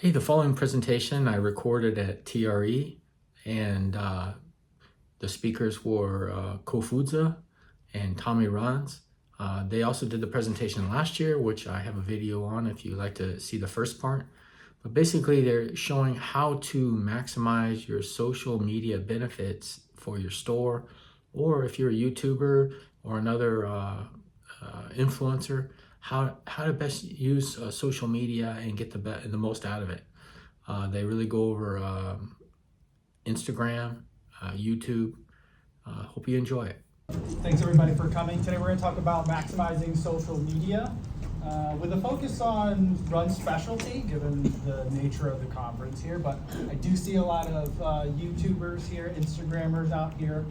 Hey, the following presentation I recorded at TRE, and the speakers were Kofuza and Tommy Rons. They also did the presentation last year, which I have a video on if you'd like to see the first part. But basically, they're showing how to maximize your social media benefits for your store, or if you're a YouTuber or another influencer, how to best use social media and get the most out of it. They really go over Instagram, YouTube. Hope you enjoy it. Thanks everybody for coming. Today we're going to talk about maximizing social media with a focus on run specialty, given the nature of the conference here. But I do see a lot of YouTubers here, Instagrammers out here.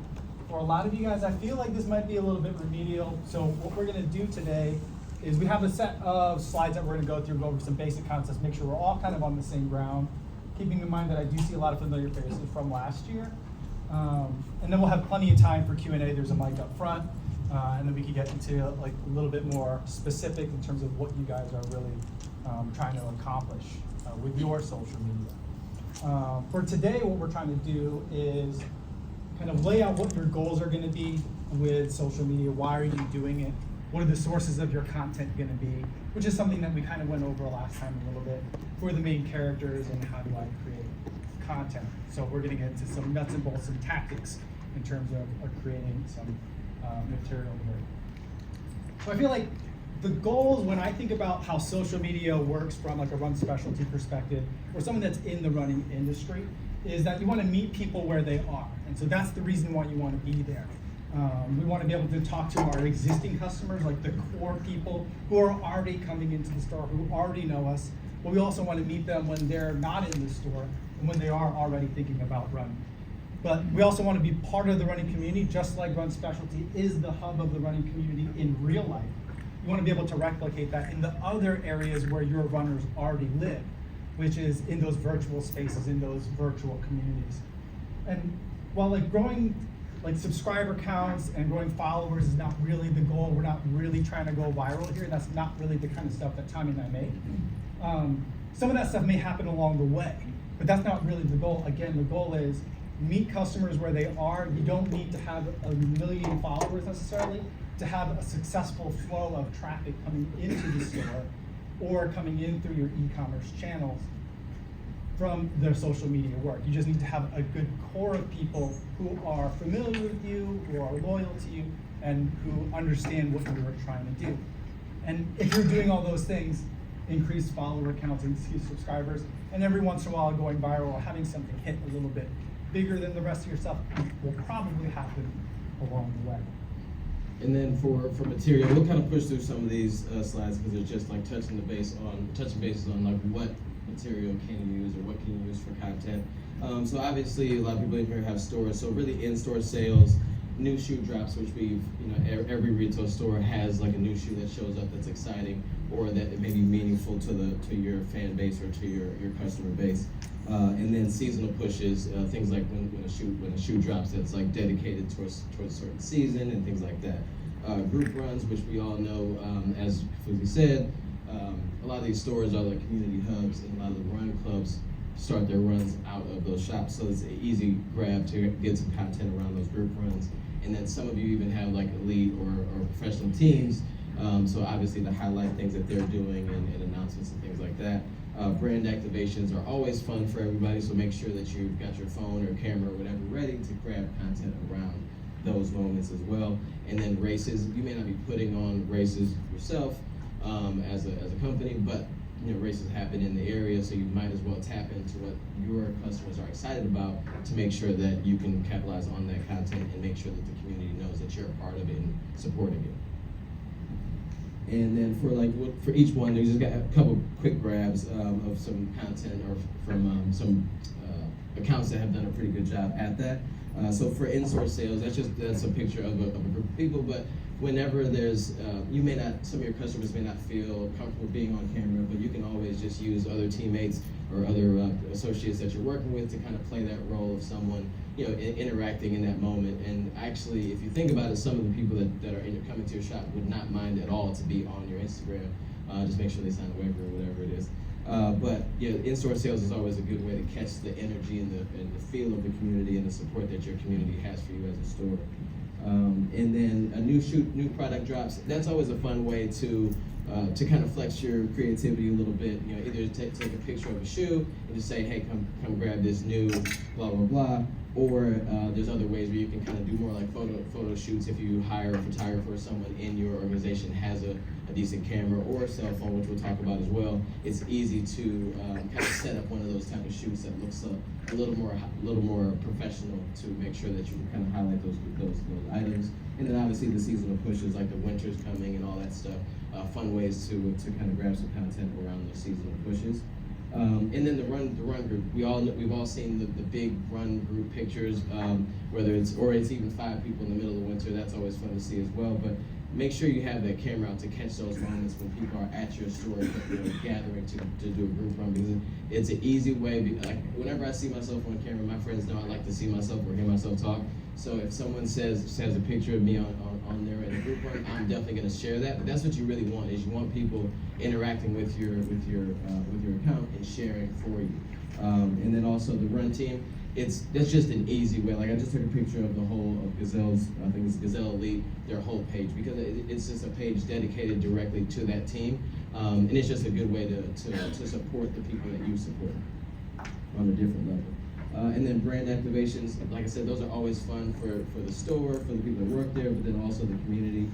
For a lot of you guys, I feel like this might be a little bit remedial. So what we're going to do today is we have a set of slides that we're going to go through, go over some basic concepts, make sure we're all kind of on the same ground, keeping in mind that I do see a lot of familiar faces from last year. And then we'll have plenty of time for Q&A. There's a mic up front, and then we can get into like a little bit more specific in terms of what you guys are really trying to accomplish with your social media. For today, what we're trying to do is kind of lay out what your goals are going to be with social media. Why are you doing it? What are the sources of your content going to be? Which is something that we kind of went over last time a little bit. Who are the main characters and how do I create content? So we're going to get into some nuts and bolts and tactics in terms of creating some material here. So I feel like the goals, when I think about how social media works from like a run specialty perspective, or someone that's in the running industry, is that you want to meet people where they are. And so that's the reason why you want to be there. We want to be able to talk to our existing customers, like the core people who are already coming into the store, who already know us, but we also want to meet them when they're not in the store and when they are already thinking about running. But we also want to be part of the running community, just like Run Specialty is the hub of the running community in real life. You want to be able to replicate that in the other areas where your runners already live, which is in those virtual spaces, in those virtual communities. And while like growing like subscriber counts and growing followers is not really the goal, we're not really trying to go viral here, that's not really the kind of stuff that Tommy and I make. Some of that stuff may happen along the way, but that's not really the goal. Again, the goal is meet customers where they are. You don't need to have a million followers necessarily to have a successful flow of traffic coming into the store or coming in through your e-commerce channels from their social media work. You just need to have a good core of people who are familiar with you, who are loyal to you, and who understand what you're trying to do. And if you're doing all those things, increase follower counts, increase subscribers, and every once in a while going viral or having something hit a little bit bigger than the rest of your stuff will probably happen along the way. And then for material, we'll kind of push through some of these slides because they're just like touching bases on like what material can you use or what can you use for content. So obviously a lot of people in here have stores, so really in-store sales, new shoe drops, which we've, every retail store has like a new shoe that shows up that's exciting or that it may be meaningful to your fan base or to your customer base. And then seasonal pushes, things like when a shoe drops that's like dedicated towards a certain season and things like that. Group runs, which we all know, as Fuzi said, a lot of these stores are like community hubs, and a lot of the run clubs start their runs out of those shops, so it's an easy grab to get some content around those group runs. And then some of you even have like elite or professional teams, so obviously to highlight things that they're doing and announcements and things like that. Brand activations are always fun for everybody, so make sure that you've got your phone or camera or whatever ready to grab content around those moments as well. And then races, you may not be putting on races yourself as a company, but races happen in the area, so you might as well tap into what your customers are excited about to make sure that you can capitalize on that content and make sure that the community knows that you're a part of it and supporting it. And then for each one, we just got a couple quick grabs of some content or from some accounts that have done a pretty good job at that. So for in-store sales, that's a picture of a group of people, but whenever there's, some of your customers may not feel comfortable being on camera, but you can always just use other teammates or other associates that you're working with to kind of play that role of someone, interacting in that moment. And actually, if you think about it, some of the people that are coming to your shop would not mind at all to be on your Instagram. Just make sure they sign a waiver or whatever it is. But yeah, in-store sales is always a good way to catch the energy and the feel of the community and the support that your community has for you as a store. And then a new product drops. That's always a fun way to kind of flex your creativity a little bit. You know, either take a picture of a shoe and just say, hey, come grab this new blah blah blah. Or there's other ways where you can kind of do more like photo shoots if you hire a photographer or someone in your organization has a decent camera or a cell phone, which we'll talk about as well. It's easy to kind of set up one of those type of shoots that looks a little more professional to make sure that you can kind of highlight those items. And then obviously the seasonal pushes like the winter's coming and all that stuff. Fun ways to kind of grab some content around those seasonal pushes. And then the run group. We've all seen the big run group pictures, whether it's even 5 people in the middle of winter. That's always fun to see as well. But make sure you have that camera out to catch those moments when people are at your store, gathering to do a group run, because it's an easy way. Like whenever I see myself on camera, my friends know I like to see myself or hear myself talk. So if someone has a picture of me on there in a group run, I'm definitely going to share that. But that's what you really want, is you want people interacting with your account and sharing for you. And then also the run team, that's just an easy way. Like I just took a picture of the whole of Gazelle's, I think it's Gazelle Elite, their whole page, because it's just a page dedicated directly to that team. And it's just a good way to support the people that you support on a different level. And then brand activations, like I said, those are always fun for the store, for the people that work there, but then also the community.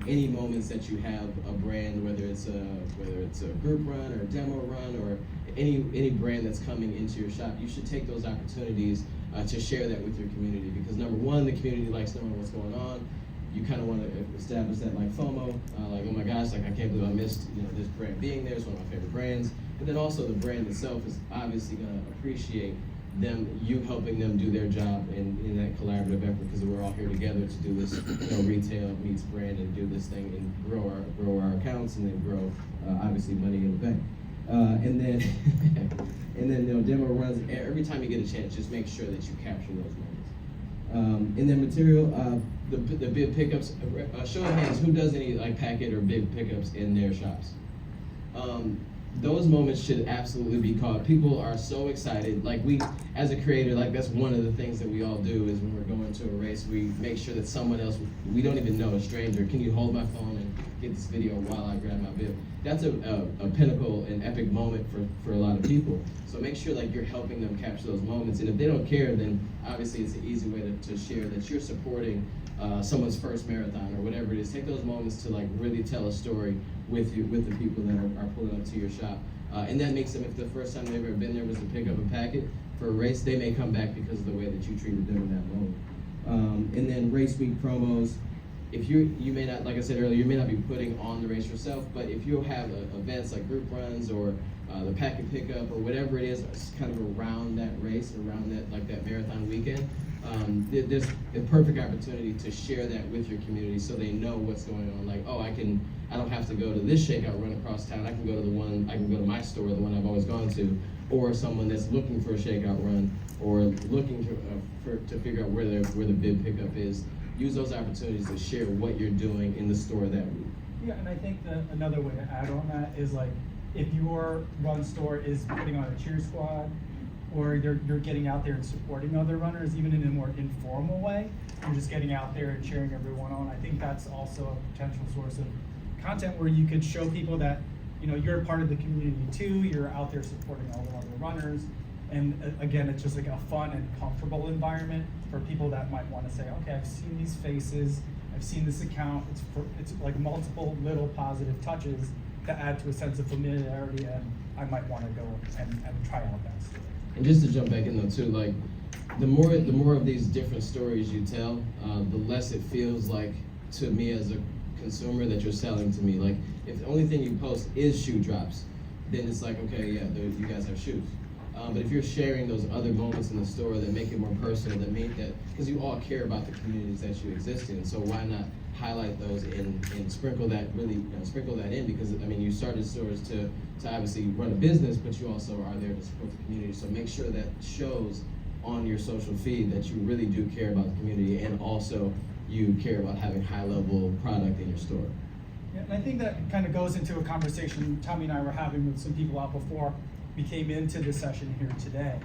Any moments that you have a brand, whether it's a group run or a demo run or any brand that's coming into your shop, you should take those opportunities to share that with your community, because number one, the community likes knowing what's going on. You kind of want to establish that like FOMO, like, oh my gosh, like I can't believe I missed this brand being there. It's one of my favorite brands. But then also the brand itself is obviously going to appreciate you helping them do their job in that collaborative effort, because we're all here together to do this, retail meets brand and do this thing and grow our accounts and then grow obviously money in the bank. And then demo runs. Every time you get a chance, just make sure that you capture those moments. And then material, the bid pickups. Show of hands, who does any like packet or bid pickups in their shops? Those moments should absolutely be caught. People are so excited. Like as a creator, like that's one of the things that we all do is when we're going to a race, we make sure that someone else, we don't even know, a stranger, can you hold my phone and get this video while I grab my bib? That's a pinnacle and epic moment for a lot of people. So make sure like you're helping them capture those moments. And if they don't care, then obviously it's an easy way to share that you're supporting someone's first marathon or whatever it is. Take those moments to like really tell a story with the people that are pulling up to your shop. And that makes them, if the first time they've ever been there was to pick up a packet for a race, they may come back because of the way that you treated them in that moment. And then race week promos. If you may not, like I said earlier, you may not be putting on the race yourself, but if you have events like group runs or the packet pickup or whatever it is, it's kind of around that race, around that marathon weekend, there's a perfect opportunity to share that with your community so they know what's going on. Like, oh, I don't have to go to this shakeout run across town. I can go to my store, the one I've always gone to, or someone that's looking for a shakeout run or looking to figure out where the bid pickup is. Use those opportunities to share what you're doing in the store that week. Yeah, and I think that another way to add on that is like, if your run store is putting on a cheer squad, or you're getting out there and supporting other runners, even in a more informal way, you're just getting out there and cheering everyone on. I think that's also a potential source of content where you could show people that you're a part of the community too. You're out there supporting all the other runners, and again, it's just like a fun and comfortable environment for people that might want to say, okay, I've seen these faces, I've seen this account. It's like multiple little positive touches to add to a sense of familiarity, and I might want to go and try out that story. And just to jump back in though too, like the more of these different stories you tell, the less it feels like to me as a consumer that you're selling to me. Like if the only thing you post is shoe drops, then it's like, okay, yeah, you guys have shoes. But if you're sharing those other moments in the store that make it more personal, that make that, because you all care about the communities that you exist in, so why not highlight those and sprinkle that in? Because I mean, you started stores to obviously run a business, but you also are there to support the community. So make sure that shows on your social feed that you really do care about the community, and also you care about having high level product in your store. Yeah, and I think that kind of goes into a conversation Tommy and I were having with some people out before we came into the session here today.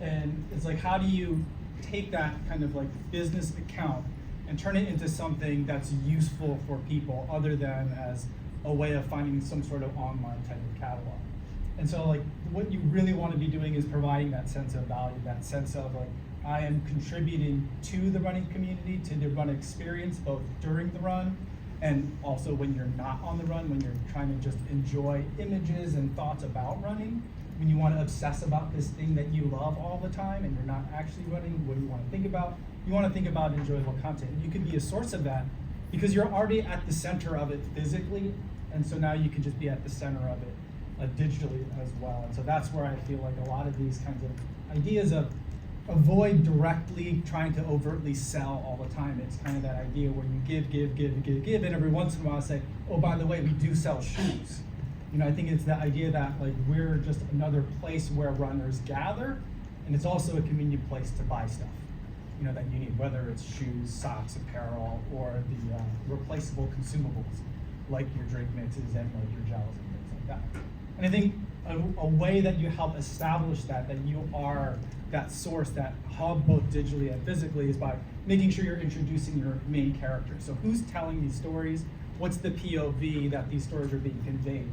And it's like, how do you take that kind of like business account and turn it into something that's useful for people other than as a way of finding some sort of online type of catalog? And so like what you really want to be doing is providing that sense of value, that sense of like, I am contributing to the running community, to the run experience, both during the run and also when you're not on the run, when you're trying to just enjoy images and thoughts about running. When you want to obsess about this thing that you love all the time and you're not actually running, what do you want to think about? You want to think about enjoyable content. You could be a source of that because you're already at the center of it physically, and so now you can just be at the center of it digitally as well. And so that's where I feel like a lot of these kinds of ideas of avoid directly trying to overtly sell all the time. It's kind of that idea where you give, and every once in a while say, oh, by the way, we do sell shoes. You know, I think it's the idea that like we're just another place where runners gather, and it's also a convenient place to buy stuff, you know, that you need, whether it's shoes, socks, apparel, or the replaceable consumables, like your drink mixes and like your gels and things like that. And I think a way that you help establish that you are that source, that hub, both digitally and physically, is by making sure you're introducing your main character. So who's telling these stories? What's the POV that these stories are being conveyed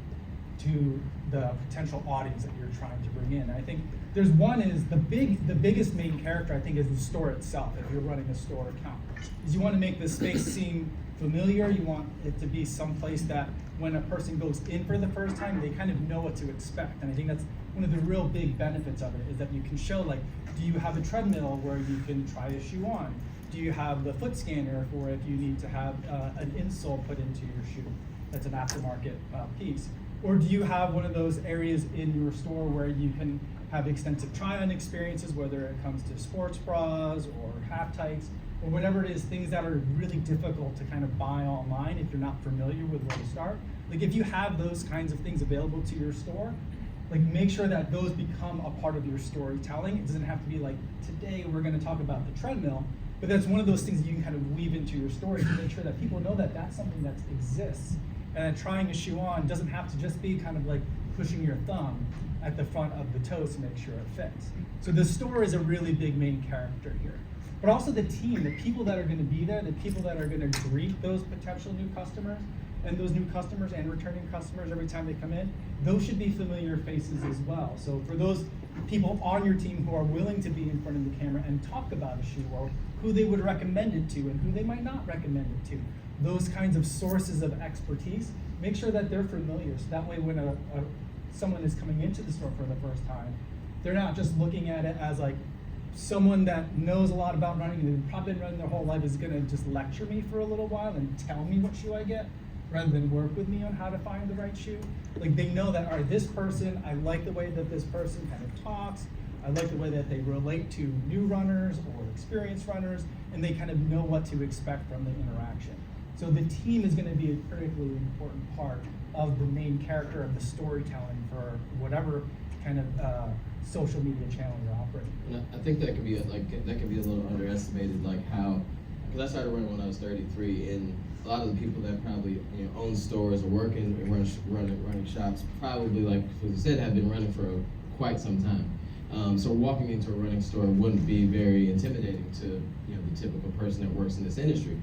to the potential audience that you're trying to bring in? And I think there's one is the biggest main character, I think, is the store itself. If you're running a store account, is you want to make the space seem familiar. You want it to be someplace that when a person goes in for the first time, they kind of know what to expect. And I think that's one of the real big benefits of it, is that you can show, like, do you have a treadmill where you can try a shoe on? Do you have the foot scanner for if you need to have an insole put into your shoe? That's an aftermarket piece. Or do you have one of those areas in your store where you can have extensive try-on experiences, whether it comes to sports bras or half tights, or whatever it is, things that are really difficult to kind of buy online if you're not familiar with where to start. Like if you have those kinds of things available to your store, like make sure that those become a part of your storytelling. It doesn't have to be like, today we're gonna talk about the treadmill, but that's one of those things that you can kind of weave into your story to make sure that people know that that's something that exists. And trying a shoe on doesn't have to just be kind of like pushing your thumb at the front of the toes to make sure it fits. So the store is a really big main character here. But also the team, the people that are gonna be there, the people that are gonna greet those potential new customers, and those new customers and returning customers every time they come in, those should be familiar faces as well. So for those people on your team who are willing to be in front of the camera and talk about a shoe, or who they would recommend it to and who they might not recommend it to, those kinds of sources of expertise, make sure that they're familiar. So that way when someone is coming into the store for the first time, they're not just looking at it as like someone that knows a lot about running and they've probably been running their whole life is gonna just lecture me for a little while and tell me what shoe I get, rather than work with me on how to find the right shoe. Like they know that, all right, this person, I like the way that this person kind of talks, I like the way that they relate to new runners or experienced runners, and they kind of know what to expect from the interaction. So the team is gonna be a critically important part of the main character of the storytelling for whatever kind of social media channel you're operating. And I think that could be a little underestimated, like how, because I started running when I was 33, and a lot of the people that probably own stores or work in running shops probably, like you said, have been running for quite some time. So walking into a running store wouldn't be very intimidating to the typical person that works in this industry.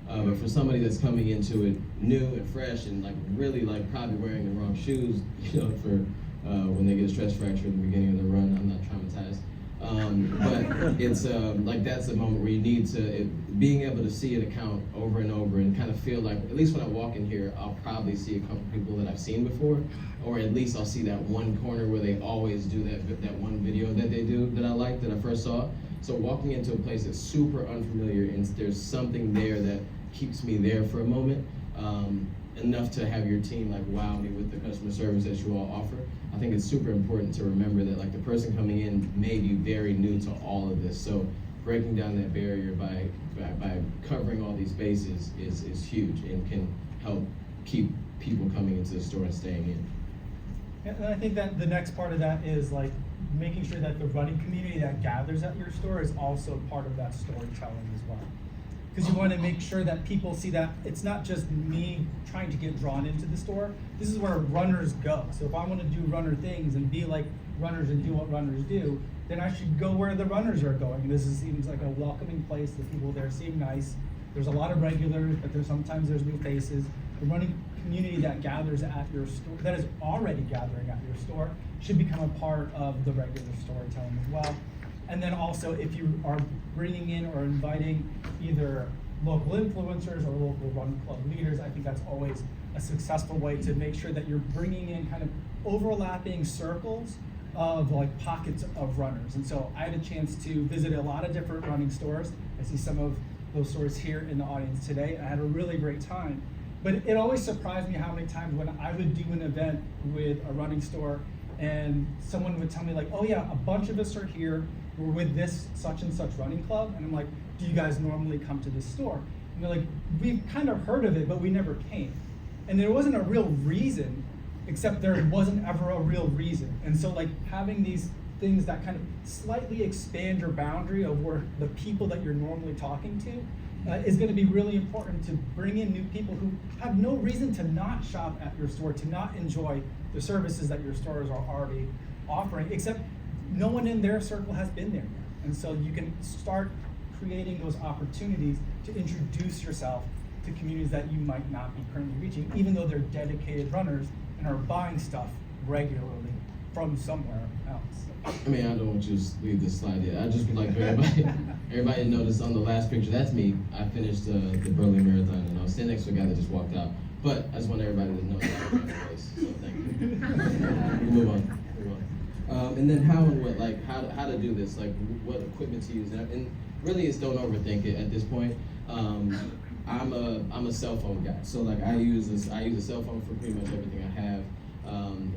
But for somebody that's coming into it new and fresh and like really like probably wearing the wrong shoes, for when they get a stress fracture at the beginning of the run, I'm not traumatized. But it's like that's a moment where you need to, being able to see an account over and over and kind of feel like, at least when I walk in here, I'll probably see a couple people that I've seen before, or at least I'll see that one corner where they always do that one video that they do that I like, that I first saw. So walking into a place that's super unfamiliar and there's something there that keeps me there for a moment, enough to have your team like wow me with the customer service that you all offer. I think it's super important to remember that like the person coming in may be very new to all of this. So breaking down that barrier by covering all these bases is huge and can help keep people coming into the store and staying in. And I think that the next part of that is like making sure that the running community that gathers at your store is also part of that storytelling as well. because you want to make sure that people see that it's not just me trying to get drawn into the store. This is where runners go. So if I want to do runner things and be like runners and do what runners do, then I should go where the runners are going. Seems like a welcoming place. The people there seem nice. There's a lot of regulars, but sometimes there's new faces. The running community that gathers at your store, that is already gathering at your store, should become a part of the regular storytelling as well. And then also, if you are bringing in or inviting either local influencers or local run club leaders, I think that's always a successful way to make sure that you're bringing in kind of overlapping circles of like pockets of runners. And so I had a chance to visit a lot of different running stores. I see some of those stores here in the audience today. I had a really great time. But it always surprised me how many times when I would do an event with a running store and someone would tell me like, oh yeah, a bunch of us are here, we're with this such and such running club. And I'm like, do you guys normally come to this store? And they're like, we've kind of heard of it, but we never came. And there wasn't a real reason, except there wasn't ever a real reason. And so like having these things that kind of slightly expand your boundary of where the people that you're normally talking to is going to be really important to bring in new people who have no reason to not shop at your store, to not enjoy the services that your stores are already offering, except no one in their circle has been there yet. And so you can start creating those opportunities to introduce yourself to communities that you might not be currently reaching, even though they're dedicated runners and are buying stuff regularly from somewhere else. I mean, I don't want you to leave this slide yet. I just would like for everybody to notice on the last picture, that's me. I finished the Berlin Marathon, and I was standing next to a guy that just walked out. But I just want everybody to know that I ran the race, so thank you. We'll move on. And then how and what, like how to do this, like what equipment to use, and really it's don't overthink it at this point. I'm a cell phone guy, so like I use a cell phone for pretty much everything I have.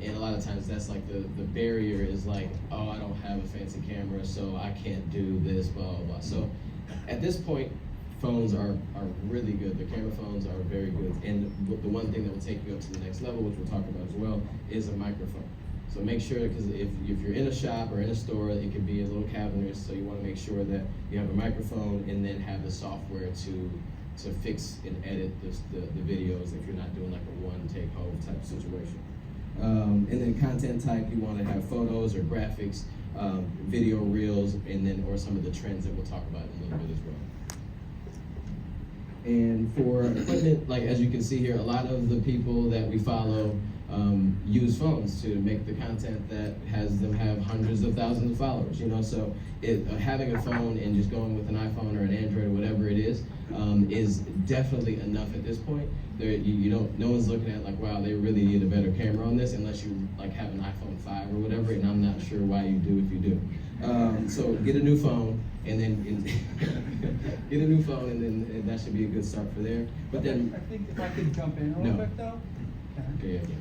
And a lot of times that's like the barrier is like, oh, I don't have a fancy camera, so I can't do this, blah, blah, blah. So at this point, phones are really good. The camera phones are very good. And the one thing that will take you up to the next level, which we'll talk about as well, is a microphone. So make sure, because if you're in a shop or in a store, it can be a little cavernous, so you want to make sure that you have a microphone and then have the software to fix and edit the videos if you're not doing like a one-take-home type situation. And then content type, you want to have photos or graphics, video reels, and then or some of the trends that we'll talk about in a little bit as well. And for equipment, like as you can see here, a lot of the people that we follow use phones to make the content that has them have hundreds of thousands of followers, you know, so having a phone and just going with an iPhone or an Android or whatever it is definitely enough at this point. No one's looking at like, wow, they really need a better camera on this, unless you like have an iPhone 5 or whatever, and I'm not sure why you do if you do. So get a new phone, and then get a new phone, and then that should be a good start for there. But then I think if I could jump in real quick though. Okay, yeah.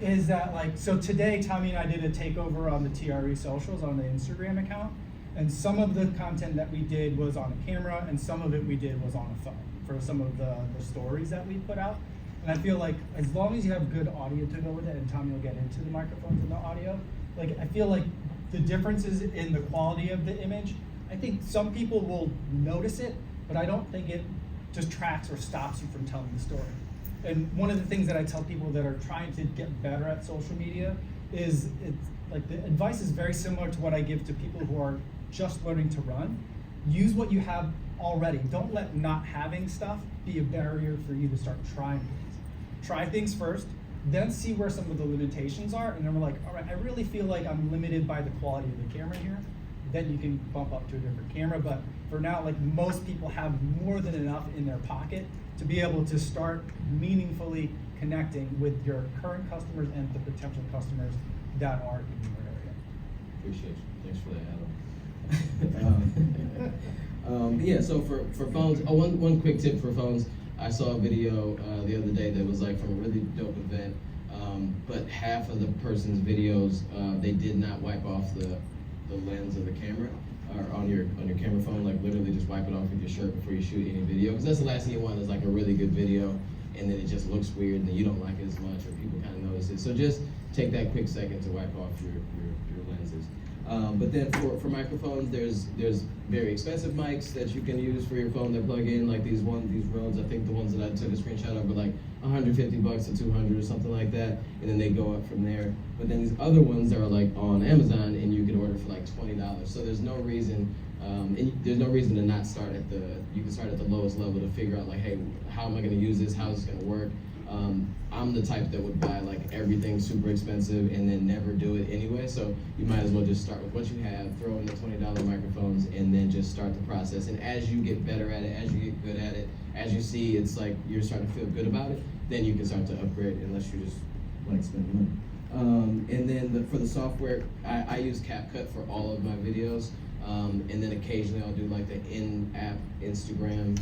Is that like, so today Tommy and I did a takeover on the TRE socials on the Instagram account, and some of the content that we did was on a camera and some of it we did was on a phone for some of the stories that we put out. And I feel like as long as you have good audio to go with it, and Tommy will get into the microphones and the audio, like I feel like the differences in the quality of the image, I think some people will notice it, but I don't think it distracts or stops you from telling the story. And one of the things that I tell people that are trying to get better at social media is it's like the advice is very similar to what I give to people who are just learning to run. Use what you have already. Don't let not having stuff be a barrier for you to start trying things. Try things first, then see where some of the limitations are, and then we're like, all right, I really feel like I'm limited by the quality of the camera here. Then you can bump up to a different camera, but for now, like most people have more than enough in their pocket to be able to start meaningfully connecting with your current customers and the potential customers that are in your area. Appreciate you. Thanks for that, Adam. Yeah, so for phones, one quick tip for phones. I saw a video the other day that was like from a really dope event, but half of the person's videos, they did not wipe off the lens of the camera or on your camera phone, like literally just wipe it off with your shirt before you shoot any video, because that's the last thing you want is like a really good video and then it just looks weird, and then you don't like it as much, or people kind of notice it. So just take that quick second to wipe off your lenses. But then for microphones, there's very expensive mics that you can use for your phone that plug in, like these Rodes. I think the ones that I took a screenshot of were like $150 to $200 or something like that, and then they go up from there. But then these other ones that are like on Amazon, and you can order for like $20. So there's no reason, there's no reason to not start at you can start at the lowest level to figure out like, hey, how am I going to use this? How is this going to work? I'm the type that would buy like everything super expensive and then never do it anyway. So you might as well just start with what you have, throw in the $20 microphones, and then just start the process. And as you get better at it, as you get good at it, as you see it's like you're starting to feel good about it, then you can start to upgrade, unless you just like spend money. And then for the software, I use CapCut for all of my videos. And then occasionally I'll do like the in-app Instagram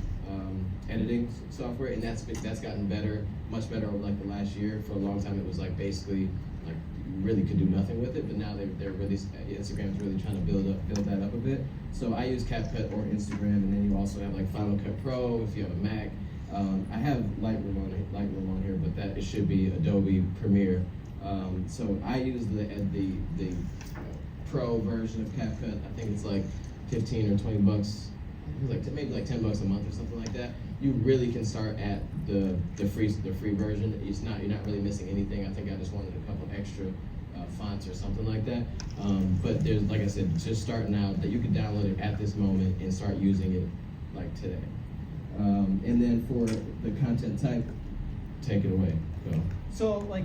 editing software, and that's gotten better, much better over like the last year. For a long time it was like basically like you really could do nothing with it, but now they're really, Instagram's really trying to build that up a bit. So I use CapCut or Instagram, and then you also have like Final Cut Pro if you have a Mac. I have Lightroom on here, but it should be Adobe Premiere. So I use the Pro version of CapCut. I think it's like 15 or 20 bucks, like maybe like 10 bucks a month or something like that. You really can start at the free version. You're not really missing anything. I think I just wanted a couple extra fonts or something like that. But there's, like I said, just starting out, that you can download it at this moment and start using it like today. And then for the content type, take it away. Go. So like,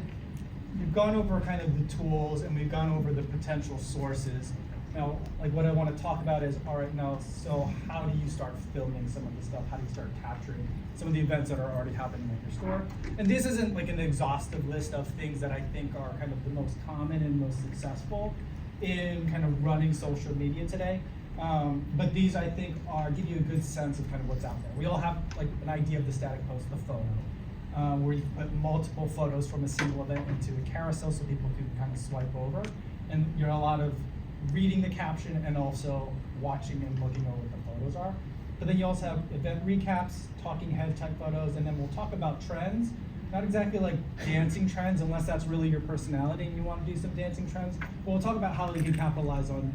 we've gone over kind of the tools and we've gone over the potential sources. Now, like what I want to talk about is, all right, now, so how do you start filming some of the stuff? How do you start capturing some of the events that are already happening at your store? And this isn't like an exhaustive list of things that I think are kind of the most common and most successful in kind of running social media today. But these, I think, give you a good sense of kind of what's out there. We all have like an idea of the static post, the photo, where you put multiple photos from a single event into a carousel so people can kind of swipe over. And you're a lot of reading the caption and also watching and looking over what the photos are. But then you also have event recaps, talking head type photos, and then we'll talk about trends. Not exactly like dancing trends, unless that's really your personality and you want to do some dancing trends. But we'll talk about how you can capitalize on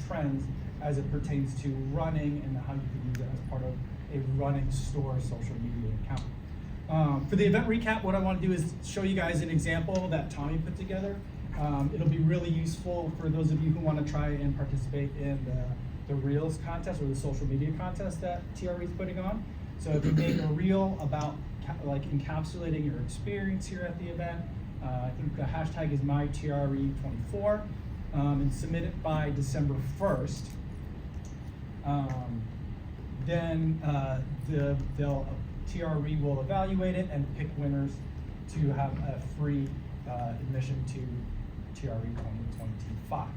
trends as it pertains to running and how you can use it as part of a running store social media account. For the event recap, what I want to do is show you guys an example that Tommy put together. It'll be really useful for those of you who want to try and participate in the Reels contest or the social media contest that TRE is putting on. So if you make a reel about like encapsulating your experience here at the event, I think the hashtag is MyTRE24, and submit it by December 1st. Then TRE will evaluate it and pick winners to have a free admission to TRE 2025.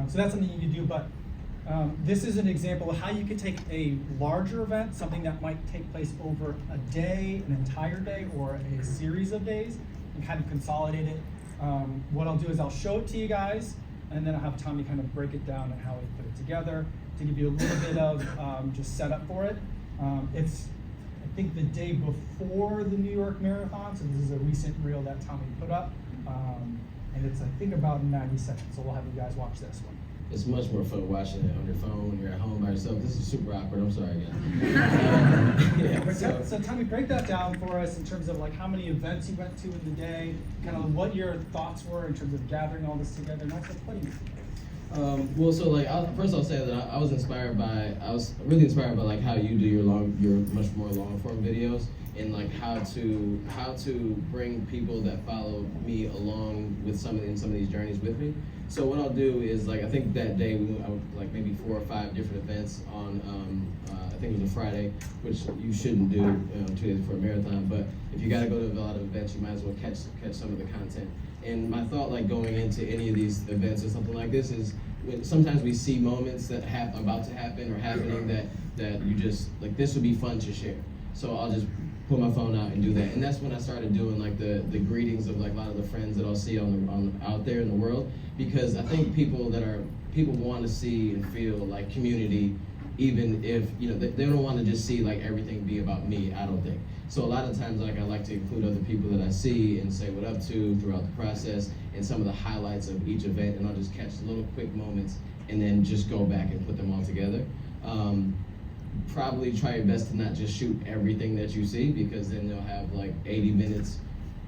So that's something you can do, but this is an example of how you could take a larger event, something that might take place over a day, an entire day, or a series of days, and kind of consolidate it. What I'll do is I'll show it to you guys, and then I'll have Tommy kind of break it down and how we put it together to give you a little bit of just setup for it. It's, I think, the day before the New York Marathon, so this is a recent reel that Tommy put up. And it's, I think, about 90 seconds, so we'll have you guys watch this one. It's much more fun watching it on your phone when you're at home by yourself. This is super awkward, I'm sorry again. So Tommy, break that down for us in terms of like how many events you went to in the day, kind of what your thoughts were in terms of gathering all this together, and also putting it together. Well, so like first I'll say that I was really inspired by like how you do your much more long form videos, and like how to bring people that follow me along with some of these journeys with me. So what I'll do is, like, I think that day we went out like maybe 4 or 5 different events on I think it was a Friday, which you shouldn't do 2 days before a marathon. But if you got to go to a lot of events, you might as well catch some of the content. And my thought, like going into any of these events or something like this, is sometimes we see moments that about to happen or happening that you just like, this would be fun to share. So I'll just pull my phone out and do that. And that's when I started doing like the greetings of like a lot of the friends that I'll see out there in the world, because I think people want to see and feel like community even if, they don't want to just see like everything be about me, I don't think. So a lot of times, like, I like to include other people that I see and say what up to throughout the process and some of the highlights of each event, and I'll just catch little quick moments and then just go back and put them all together. Probably try your best to not just shoot everything that you see, because then they'll have like 80 minutes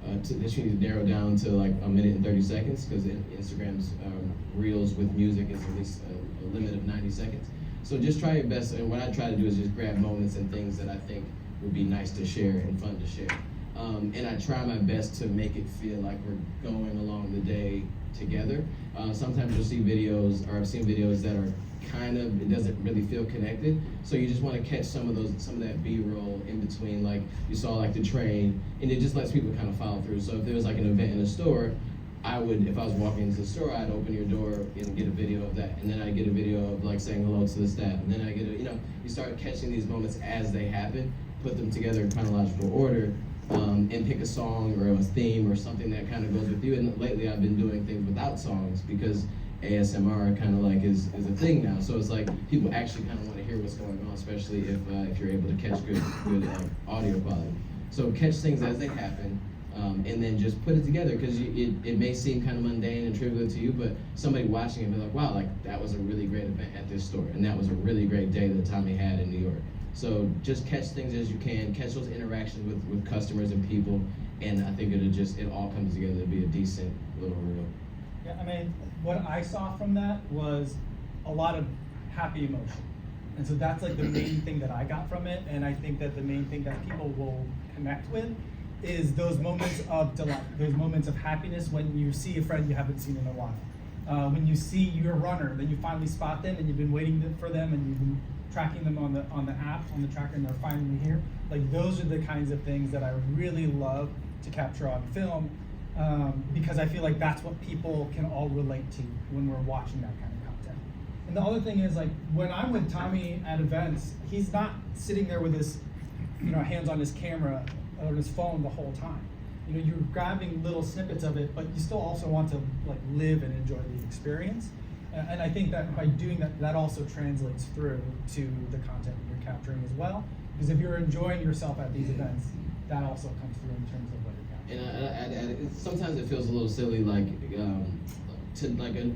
that you need to narrow down to like 1 minute and 30 seconds, because Instagram's Reels with music is at least a limit of 90 seconds. So just try your best, and what I try to do is just grab moments and things that I think would be nice to share and fun to share. And I try my best to make it feel like we're going along the day together. Sometimes you'll see videos, or I've seen videos that are kind of, it doesn't really feel connected. So you just want to catch some of that B-roll in between, like you saw like the train, and it just lets people kind of follow through. So if there was like an event in a store, if I was walking into the store, I'd open your door and get a video of that. And then I'd get a video of like saying hello to the staff. And then I get you start catching these moments as they happen, put them together in chronological order, and pick a song or a theme or something that kind of goes with you. And lately I've been doing things without songs, because ASMR kind of like is a thing now. So it's like people actually kind of want to hear what's going on, especially if you're able to catch good audio quality. So catch things as they happen, and then just put it together, because it may seem kind of mundane and trivial to you, but somebody watching it will be like, wow, like that was a really great event at this store, and that was a really great day that Tommy had in New York. So just catch things as you can, catch those interactions with customers and people, and I think it all comes together to be a decent little reel. Yeah, I mean, what I saw from that was a lot of happy emotion. And so that's like the main thing that I got from it. And I think that the main thing that people will connect with is those moments of delight, those moments of happiness when you see a friend you haven't seen in a while. When you see your runner, then you finally spot them and you've been waiting for them and you've been tracking them on the app, on the tracker, and they're finally here. Like, those are the kinds of things that I really love to capture on film. Because I feel like that's what people can all relate to when we're watching that kind of content. And the other thing is, like, when I'm with Tommy at events, he's not sitting there with his, hands on his camera or his phone the whole time. You're grabbing little snippets of it, but you still also want to like live and enjoy the experience. And I think that by doing that, that also translates through to the content that you're capturing as well. Because if you're enjoying yourself at these events, that also comes through in terms of what you're capturing. And sometimes it feels a little silly, like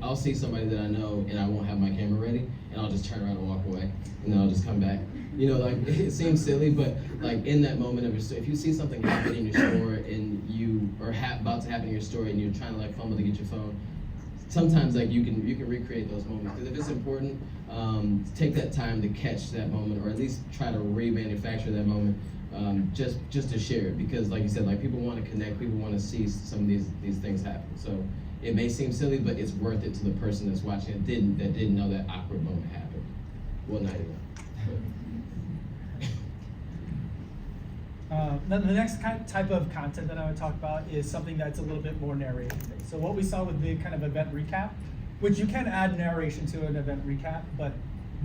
I'll see somebody that I know and I won't have my camera ready, and I'll just turn around and walk away, and then I'll just come back. Like, it seems silly, but like in that moment of your store, if you see something happen in your store and you are about to happen in your store and you're trying to like fumble to get your phone, sometimes like you can recreate those moments, because if it's important, take that time to catch that moment, or at least try to remanufacture that moment, just to share it, because like you said, like people want to connect, people want to see some of these things happen. So it may seem silly, but it's worth it to the person that's watching that didn't know that awkward moment happened. Well, not even. The next type of content that I would talk about is something that's a little bit more narration based. So what we saw with the kind of event recap, which you can add narration to an event recap, but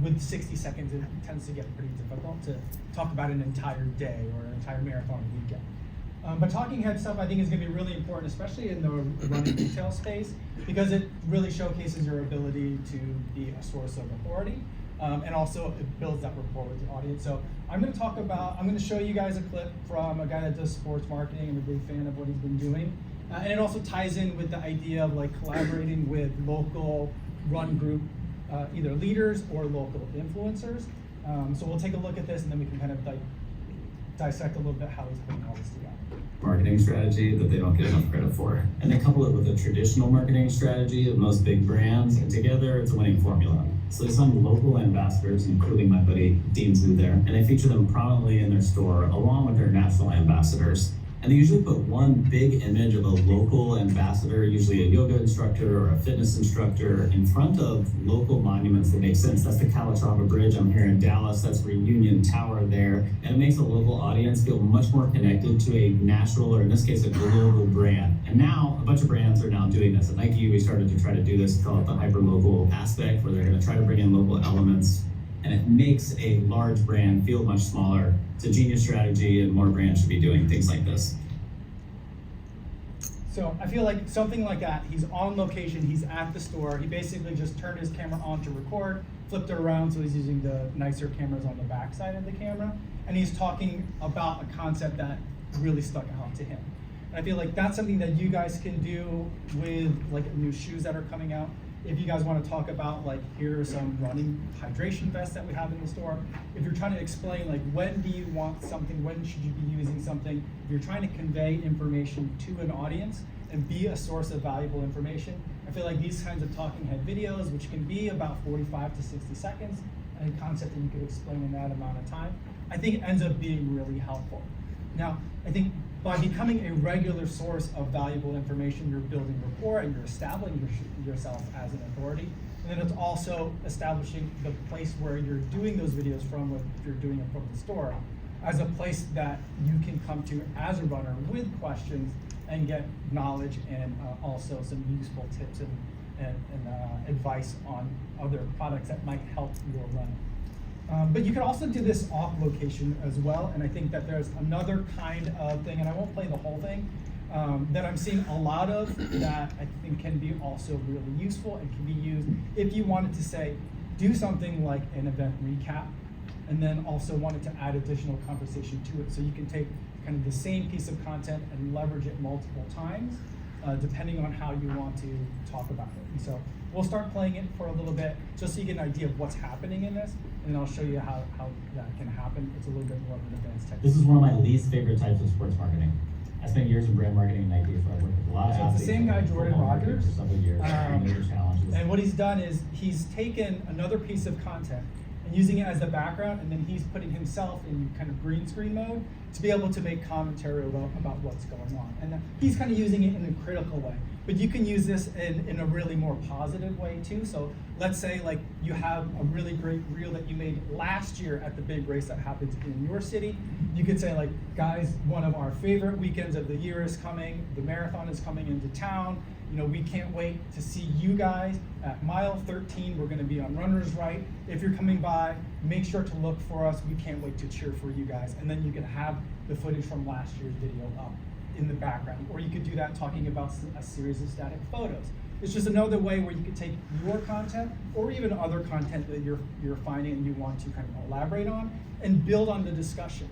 with 60 seconds, it tends to get pretty difficult to talk about an entire day or an entire marathon weekend. But talking head stuff, I think, is going to be really important, especially in the running retail space, because it really showcases your ability to be a source of authority. And also it builds that rapport with the audience. So I'm going to show you guys a clip from a guy that does sports marketing. I'm a big fan of what he's been doing. And it also ties in with the idea of like collaborating with local run group, either leaders or local influencers. So we'll take a look at this, and then we can kind of like dissect a little bit how he's putting all this together. Marketing strategy that they don't get enough credit for. And they couple it with a traditional marketing strategy of most big brands, and together it's a winning formula. So there's some local ambassadors, including my buddy Dean Zhu there, and they feature them prominently in their store along with their national ambassadors. And they usually put one big image of a local ambassador, usually a yoga instructor or a fitness instructor, in front of local monuments that make sense. That's the Calatrava Bridge. I'm here in Dallas. That's Reunion Tower there. And it makes a local audience feel much more connected to a national, or in this case, a global brand. And now a bunch of brands are now doing this. At Nike, we started to try to do this, call it the hyper-local aspect, where they're going to try to bring in local elements. And it makes a large brand feel much smaller. It's a genius strategy, and more brands should be doing things like this. So I feel like something like that, he's on location, he's at the store, he basically just turned his camera on to record, flipped it around so he's using the nicer cameras on the back side of the camera, and he's talking about a concept that really stuck out to him. And I feel like that's something that you guys can do with like new shoes that are coming out. If you guys want to talk about like, here are some running hydration vests that we have in the store. If you're trying to explain like, when do you want something, when should you be using something, if you're trying to convey information to an audience and be a source of valuable information, I feel like these kinds of talking head videos, which can be about 45 to 60 seconds, and a concept that you could explain in that amount of time, I think ends up being really helpful. Now, I think by becoming a regular source of valuable information, you're building rapport and you're establishing yourself as an authority. And then it's also establishing the place where you're doing those videos from, if you're doing it from the store, as a place that you can come to as a runner with questions and get knowledge and also some useful tips and advice on other products that might help your running. But you can also do this off location as well, and I think that there's another kind of thing, and I won't play the whole thing, that I'm seeing a lot of that I think can be also really useful and can be used if you wanted to say, do something like an event recap, and then also wanted to add additional conversation to it. So you can take kind of the same piece of content and leverage it multiple times, depending on how you want to talk about it. And so we'll start playing it for a little bit, just so you get an idea of what's happening in this, and then I'll show you how that can happen. It's a little bit more of an advanced technique. This is one of my least favorite types of sports marketing. I spent years in brand marketing and ideas where I worked with a lot of So it's the athletes same guy, and Jordan football marketing Rogers. for several years, major challenges. And what he's done is he's taken another piece of content and using it as the background, and then he's putting himself in kind of green screen mode to be able to make commentary about what's going on. And he's kind of using it in a critical way. But you can use this in a really more positive way too. So let's say like you have a really great reel that you made last year at the big race that happens in your city. You could say like, guys, one of our favorite weekends of the year is coming. The marathon is coming into town. You know, we can't wait to see you guys at mile 13. We're gonna be on Runner's Right. If you're coming by, make sure to look for us. We can't wait to cheer for you guys. And then you can have the footage from last year's video up in the background. Or you could do that talking about a series of static photos. It's just another way where you could take your content or even other content that you're finding and you want to kind of elaborate on and build on the discussion.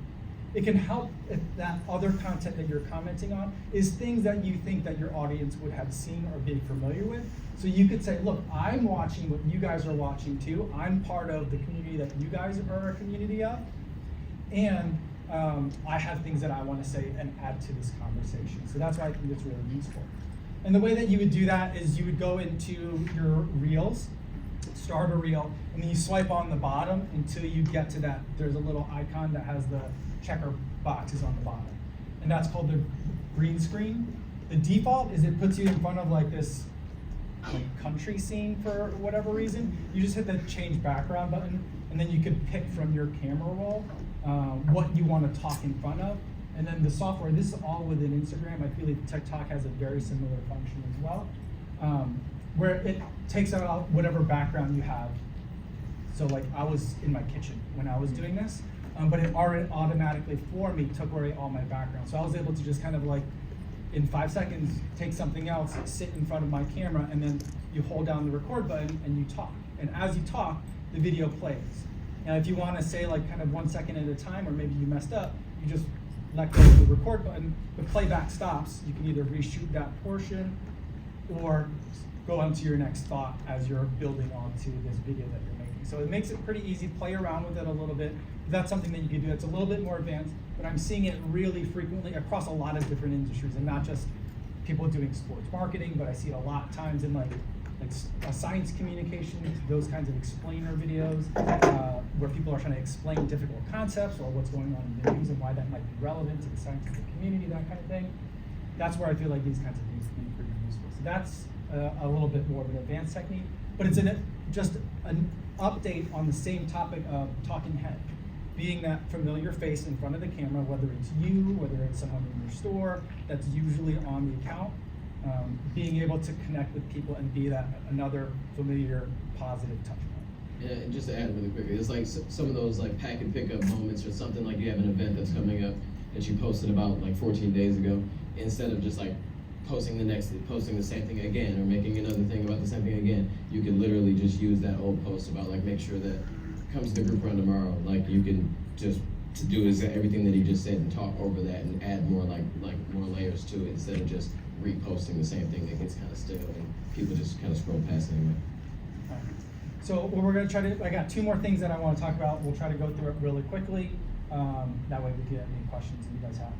It can help if that other content that you're commenting on is things that you think that your audience would have seen or be familiar with. So you could say, look, I'm watching what you guys are watching too. I'm part of the community that you guys are a community of. And I have things that I want to say and add to this conversation. So that's why I think it's really useful. And the way that you would do that is you would go into your reels, start a reel, and then you swipe on the bottom until you get to that. There's a little icon that has the checker boxes on the bottom. And that's called the green screen. The default is it puts you in front of like this like country scene for whatever reason. You just hit the change background button, and then you could pick from your camera roll what you want to talk in front of. And then the software, this is all within Instagram. I feel like TikTok has a very similar function as well, where it takes out whatever background you have. So like I was in my kitchen when I was doing this, but it already automatically for me took away all my background. So I was able to just kind of like, in 5 seconds, take something else, sit in front of my camera, and then you hold down the record button and you talk. And as you talk, the video plays. Now if you want to say like kind of 1 second at a time, or maybe you messed up, you just let go of the record button, the playback stops. You can either reshoot that portion or go on to your next thought as you're building onto this video that you're making. So it makes it pretty easy, play around with it a little bit. That's something that you can do. It's a little bit more advanced, but I'm seeing it really frequently across a lot of different industries, and not just people doing sports marketing, but I see it a lot of times in like science communication, those kinds of explainer videos, where people are trying to explain difficult concepts or what's going on in the news and why that might be relevant to the scientific community, that kind of thing. That's where I feel like these kinds of things can be pretty useful. So that's a little bit more of an advanced technique, but it's just an update on the same topic of talking head. Being that familiar face in front of the camera, whether it's you, whether it's someone in your store that's usually on the account, being able to connect with people and be that another familiar, positive touch point. Yeah, and just to add really quickly, it's like some of those like pack and pick up moments, or something like you have an event that's coming up that you posted about like 14 days ago. Instead of just like posting the same thing again, or making another thing about the same thing again. You can literally just use that old post about like make sure that comes to the group run tomorrow. Like you can just to do everything that he just said and talk over that and add more like more layers to it instead of just reposting the same thing that gets kind of stale and people just kind of scroll past anyway. So what we're gonna try to, I got two more things that I wanna talk about. We'll try to go through it really quickly. That way we can get any questions that you guys have.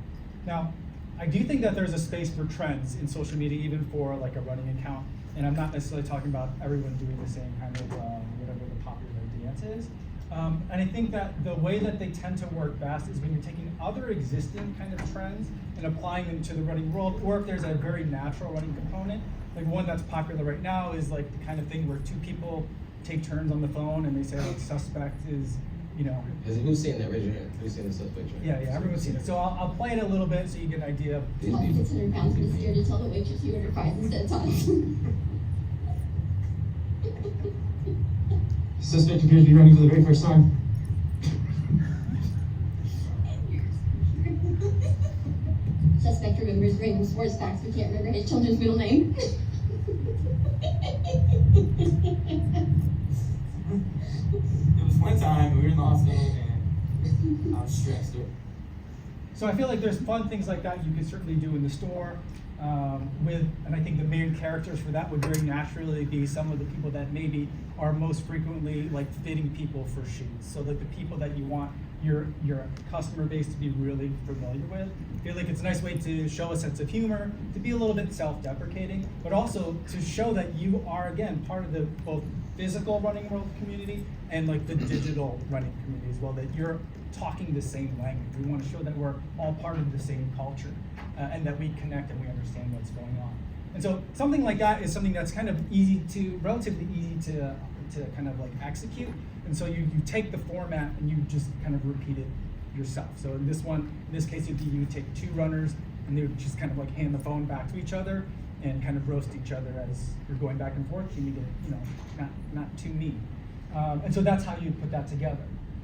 Now, I do think that there's a space for trends in social media, even for like a running account. And I'm not necessarily talking about everyone doing the same kind of whatever the popular dance is. And I think that the way that they tend to work best is when you're taking other existing kind of trends and applying them to the running world, or if there's a very natural running component. Like one that's popular right now is like the kind of thing where two people take turns on the phone and they say like suspect is, you know. Who's seen that? Raise your hand. Who's seen the suspect? Yeah, everyone's seen it. So I'll play it a little bit so you get an idea of. 600 pounds but scared to tell the waitress you ordered fries instead of tongs. Suspect appears to be running for the very first time. Suspect remembers random sports facts but can't remember his children's middle name. It was one time, we were in the hospital, and I was stressed. So I feel like there's fun things like that you could certainly do in the store and I think the main characters for that would very naturally be some of the people that maybe are most frequently like fitting people for shoes. So like the people that you want your customer base to be really familiar with. I feel like it's a nice way to show a sense of humor, to be a little bit self-deprecating, but also to show that you are, again, part of the both physical running world community and like the digital running community as well, that you're talking the same language. We want to show that we're all part of the same culture and that we connect and we understand what's going on. And so something like that is something that's kind of relatively easy to kind of like execute. And so you take the format and you just kind of repeat it yourself. So in this case, you would take two runners and they would just kind of like hand the phone back to each other and kind of roast each other as you're going back and forth, keeping it, not too mean. And so that's how you put that together.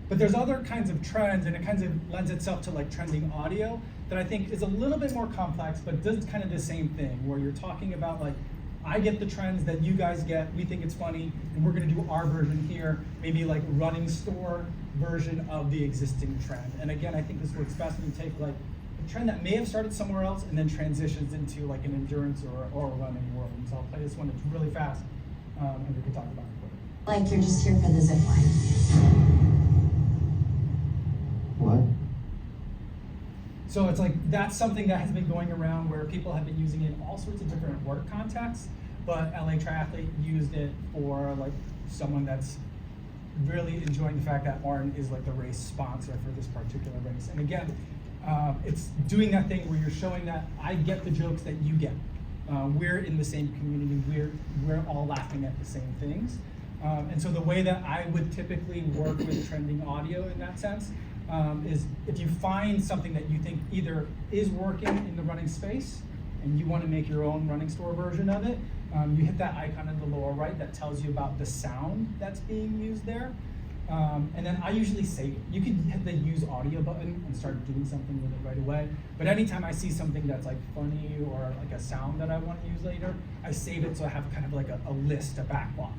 But there's other kinds of trends, and it kind of lends itself to like trending audio that I think is a little bit more complex, but does kind of the same thing, where you're talking about like, I get the trends that you guys get, we think it's funny, and we're gonna do our version here, maybe like running store version of the existing trend. And again, I think this works best when you take like a trend that may have started somewhere else and then transitions into like an endurance or a running world. And so I'll play this one, it's really fast, and we can talk about it quickly. Like you're just here for the zip line. What? So it's like, that's something that has been going around where people have been using it in all sorts of different work contexts, but LA Triathlete used it for like someone that's really enjoying the fact that Martin is like the race sponsor for this particular race. And again, it's doing that thing where you're showing that I get the jokes that you get. We're in the same community, we're all laughing at the same things. And so the way that I would typically work with trending audio in that sense is if you find something that you think either is working in the running space and you want to make your own running store version of it, you hit that icon in the lower right that tells you about the sound that's being used there. And then I usually save it. You can hit the use audio button and start doing something with it right away. But anytime I see something that's like funny or like a sound that I want to use later, I save it so I have kind of like a list, a backlog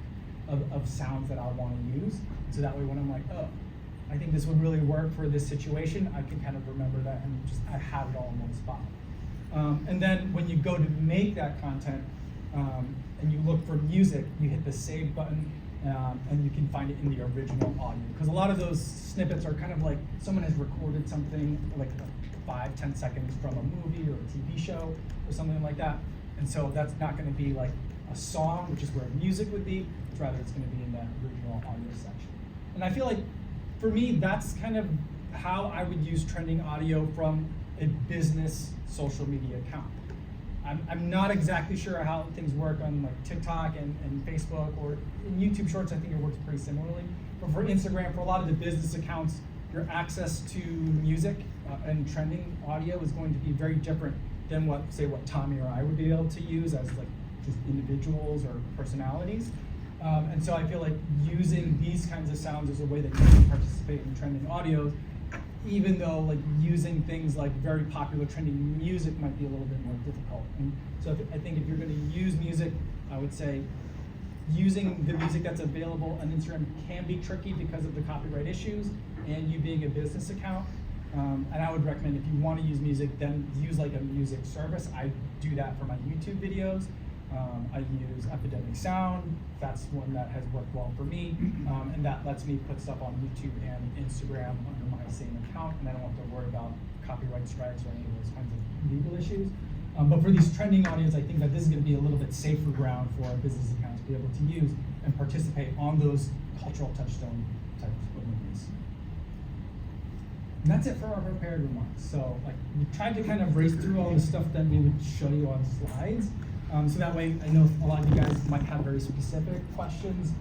of sounds that I want to use. So that way when I'm like, oh, I think this would really work for this situation, I can kind of remember that and just I have it all in one spot. And then when you go to make that content and you look for music, you hit the save button and you can find it in the original audio. Because a lot of those snippets are kind of like someone has recorded something like 5-10 seconds from a movie or a TV show or something like that. And so that's not going to be like a song, which is where music would be. It's rather it's going to be in that original audio section. And I feel like for me, that's kind of how I would use trending audio from a business social media account. I'm not exactly sure how things work on like TikTok and Facebook or in YouTube Shorts. I think it works pretty similarly. But for Instagram, for a lot of the business accounts, your access to music and trending audio is going to be very different than what Tommy or I would be able to use as like just individuals or personalities. And so I feel like using these kinds of sounds as a way that you can participate in trending audio even though like using things like very popular trending music might be a little bit more difficult. And so I think if you're going to use music, I would say using the music that's available on Instagram can be tricky because of the copyright issues and you being a business account. And I would recommend if you want to use music, then use like a music service. I do that for my YouTube videos. I use Epidemic Sound. That's one that has worked well for me. And that lets me put stuff on YouTube and Instagram under my same account, and I don't have to worry about copyright strikes or any of those kinds of legal issues. But for these trending audience, I think that this is going to be a little bit safer ground for our business accounts to be able to use and participate on those cultural touchstone types of movies. And that's it for our prepared remarks. So like we tried to kind of race through all the stuff that we would show you on slides. So that way I know a lot of you guys might have very specific questions